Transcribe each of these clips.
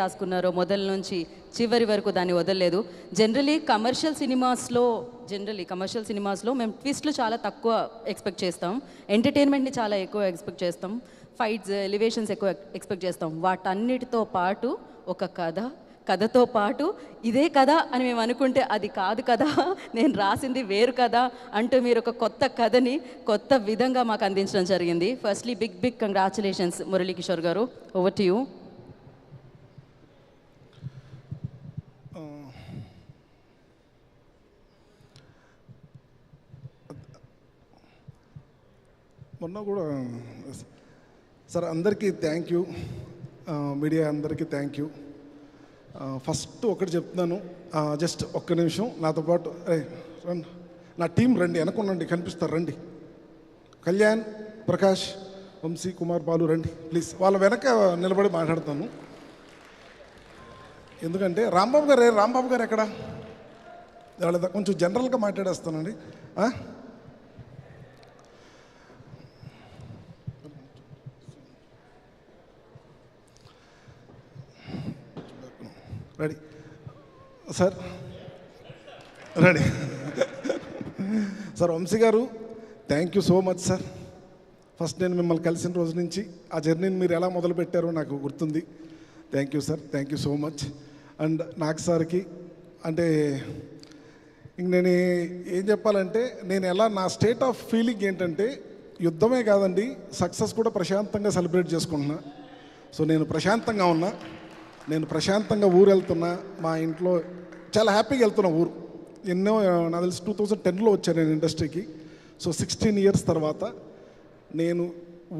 రాసుకున్నారో మొదల నుంచి చివరి వరకు దాన్ని వదలలేదు. జనరలీ కమర్షియల్ సినిమాస్లో మేము ట్విస్ట్లు చాలా తక్కువ ఎక్స్పెక్ట్ చేస్తాం, ఎంటర్టైన్మెంట్ని చాలా ఎక్కువ ఎక్స్పెక్ట్ చేస్తాం, ఫైట్స్ ఎలివేషన్స్ ఎక్కువ ఎక్స్పెక్ట్ చేస్తాం. వాటన్నిటితో పాటు ఒక కథతో పాటు ఇదే కథ అని మేము అనుకుంటే అది కాదు కదా, నేను రాసింది వేరు కదా అంటూ మీరు ఒక కొత్త కథని కొత్త విధంగా మాకు అందించడం జరిగింది. ఫస్ట్లీ బిగ్ కంగ్రాచులేషన్స్ మురళీకిషోర్ గారు, ఓవర్ టు యూ. మొన్న కూడా సార్ అందరికీ థ్యాంక్ యూ, మీడియా అందరికీ థ్యాంక్ యూ. ఫస్ట్ ఒకటి చెప్తున్నాను, జస్ట్ ఒక్క నిమిషం నాతో పాటు రండి, నా టీం రండి, వెనకుండండి, కనిపిస్తారు రండి. కళ్యాణ్, ప్రకాష్, వంశీ, కుమార్, బాలు రండి ప్లీజ్. వాళ్ళ వెనక నిలబడి మాట్లాడతాను. ఎందుకంటే రాంబాబు గారు ఎక్కడ? వాళ్ళ కొంచెం జనరల్గా మాట్లాడేస్తానండి. Ready sir, ready sir. Vamshi గారు thank you so much sir. First నేను మిమ్మల్ని కలిసిన రోజు నుంచి ఆ జర్నీని మీరు ఎలా మొదలుపెట్టారో నాకు గుర్తుంది. Thank you sir, thank you so much. And నాకు సార్కి అంటే ఇంక నేను ఏం చెప్పాలంటే, నేను ఎలా నా స్టేట్ ఆఫ్ ఫీలింగ్ ఏంటంటే, యుద్ధమే కాదండి, సక్సెస్ కూడా ప్రశాంతంగా సెలబ్రేట్ చేసుకుంటున్నా. సో నేను ప్రశాంతంగా ఉన్నా, నేను ప్రశాంతంగా ఊరు వెళ్తున్నా, మా ఇంట్లో చాలా హ్యాపీగా వెళ్తున్నా ఊరు. ఎన్నో నాకు తెలిసి 2010లో వచ్చాను నేను ఇండస్ట్రీకి. సో 16 years తర్వాత నేను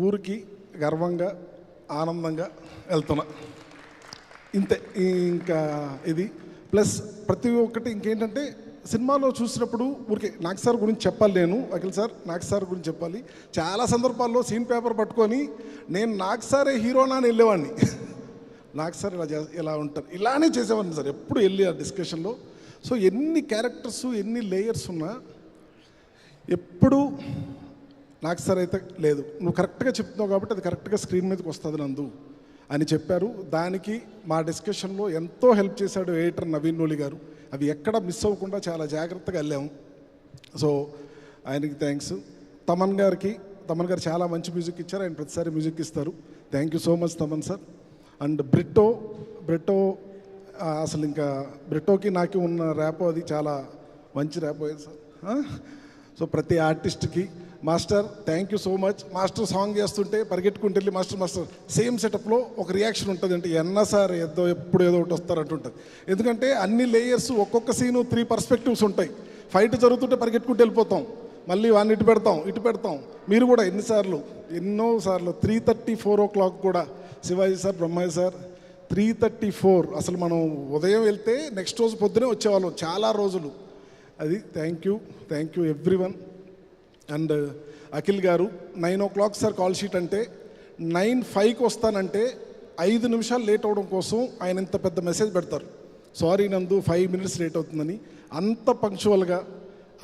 ఊరికి గర్వంగా ఆనందంగా వెళ్తున్నా. ఇంతే. ఇంకా ఇది ప్లస్ ప్రతి ఒక్కటి ఇంకేంటంటే, సినిమాలో చూసినప్పుడు ఊరికే నాగ్ సార్ గురించి చెప్పాలి, నేను అఖిల్ సార్ నాగ్ సార్ గురించి చెప్పాలి. చాలా సందర్భాల్లో సీన్ పేపర్ పట్టుకొని నేను నాగ్ సారే హీరోనా అని వెళ్ళేవాడిని. నాగ్ సార్ ఇలా ఉంటారు, ఇలానే చేసేవాడిని సార్ ఎప్పుడు వెళ్ళి ఆ డిస్కషన్లో. సో ఎన్ని క్యారెక్టర్స్ ఎన్ని లేయర్స్ ఉన్నా ఎప్పుడు నాగ్ సార్ అయితే లేదు, నువ్వు కరెక్ట్గా చెప్తున్నావు కాబట్టి అది కరెక్ట్గా స్క్రీన్ మీదకి వస్తుంది నందు అని చెప్పారు. దానికి మా డిస్కషన్లో ఎంతో హెల్ప్ చేశాడు ఎడిటర్ నవీన్ నోలి గారు. అవి ఎక్కడ మిస్ అవ్వకుండా చాలా జాగ్రత్తగా వెళ్ళాము. సో ఆయనకి థ్యాంక్స్. తమన్ గారు చాలా మంచి మ్యూజిక్ ఇచ్చారు, ఆయన ప్రతిసారి మ్యూజిక్ ఇస్తారు. Thank you so much Thaman sir. And Britto అసలు ఇంకా బ్రిట్టోకి నాకు ఉన్న ర్యాపో అది చాలా మంచి ర్యాపో సార్. సో ప్రతి ఆర్టిస్ట్కి master thank you so much. Master song చేస్తుంటే పరిగెట్టుకుంటూ వెళ్ళి మాస్టర్ సేమ్ సెటప్లో ఒక రియాక్షన్ ఉంటుంది, అంటే సార్ ఎప్పుడు ఏదో ఒకటి వస్తారంటుంటుంది. ఎందుకంటే అన్ని లేయర్స్, ఒక్కొక్క సీను 3 perspectives ఉంటాయి. ఫైట్ జరుగుతుంటే పరిగెట్టుకుంటూ వెళ్ళిపోతాం, మళ్ళీ వాడిని ఇటు పెడతాం. మీరు కూడా ఎన్నోసార్లు 3:30, 4 o'clock కూడా శివాజీ సార్, బ్రహ్మాజీ సార్ 3:34 అసలు మనం ఉదయం వెళ్తే నెక్స్ట్ రోజు పొద్దునే వచ్చేవాళ్ళం చాలా రోజులు. అది thank you everyone. And Akhil గారు 9 o'clock సార్ కాల్ షీట్ అంటే 9:05కి వస్తానంటే 5 నిమిషాలు లేట్ అవడం కోసం ఆయన ఇంత పెద్ద మెసేజ్ పెడతారు, సారీ నందు 5 minutes లేట్ అవుతుందని. అంత పంక్చువల్గా,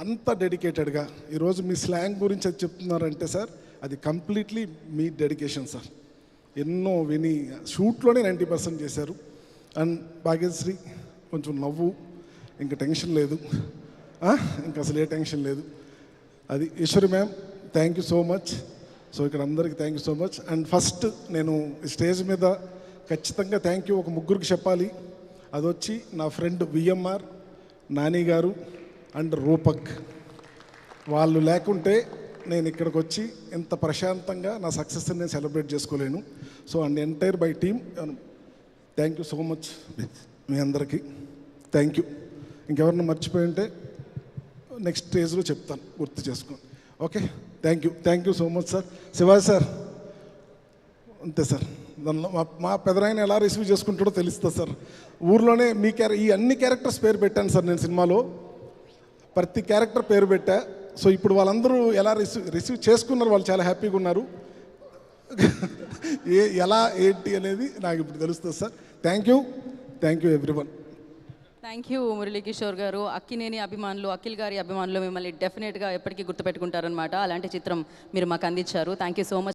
అంత డెడికేటెడ్గా ఈరోజు మీ స్లాంగ్ గురించి అది చెప్తున్నారంటే సార్ అది కంప్లీట్లీ మీ డెడికేషన్ సార్. ఎన్నో విని షూట్లోనే 90% చేశారు. అండ్ భాగ్యశ్రీ కొంచెం నవ్వు, ఇంకా టెన్షన్ లేదు, ఇంకా అసలు ఏ టెన్షన్ లేదు. అది Eshwari ma'am thank you so much. So ఇక్కడ అందరికీ thank you so much. And first నేను స్టేజ్ మీద ఖచ్చితంగా థ్యాంక్ యూ ఒక ముగ్గురికి చెప్పాలి. అది వచ్చి నా ఫ్రెండ్ విఎంఆర్, నాని గారు అండ్ రూపక్. వాళ్ళు లేకుంటే నేను ఇక్కడికి వచ్చి ఇంత ప్రశాంతంగా నా సక్సెస్ని నేను సెలబ్రేట్ చేసుకోలేను. So and entire by team thank you so much మీ అందరికీ. Thank you. ఇంకెవరిని మర్చిపోయి ఉంటే నెక్స్ట్ స్టేజ్లో చెప్తాను, గుర్తు చేసుకోండి. Okay, thank you so much sir. Shivaji sir అంతే సార్, దానిలో మా పెదనాయన ఎలా రిసీవ్ చేసుకుంటాడో తెలుస్తుంది సార్. ఊర్లోనే ఈ అన్ని క్యారెక్టర్స్ పేరు పెట్టాను సార్ నేను సినిమాలో, ప్రతి క్యారెక్టర్ పేరు పెట్టా. సో ఇప్పుడు వాళ్ళందరూ ఎలా రిసీవ్ చేసుకున్నారు, వాళ్ళు చాలా హ్యాపీగా ఉన్నారు. ఎలా ఏంటి అనేది నాకు ఇప్పుడు తెలుస్తుంది sir. Thank you everyone. Thank you Muralikishore గారు. అక్కినేని అభిమానులు, అఖిల్ గారి అభిమానులు మిమ్మల్ని డెఫినెట్గా ఎప్పటికీ గుర్తుపెట్టుకుంటారనమాట. అలాంటి చిత్రం మీరు మాకు అందించారు. Thank you so much.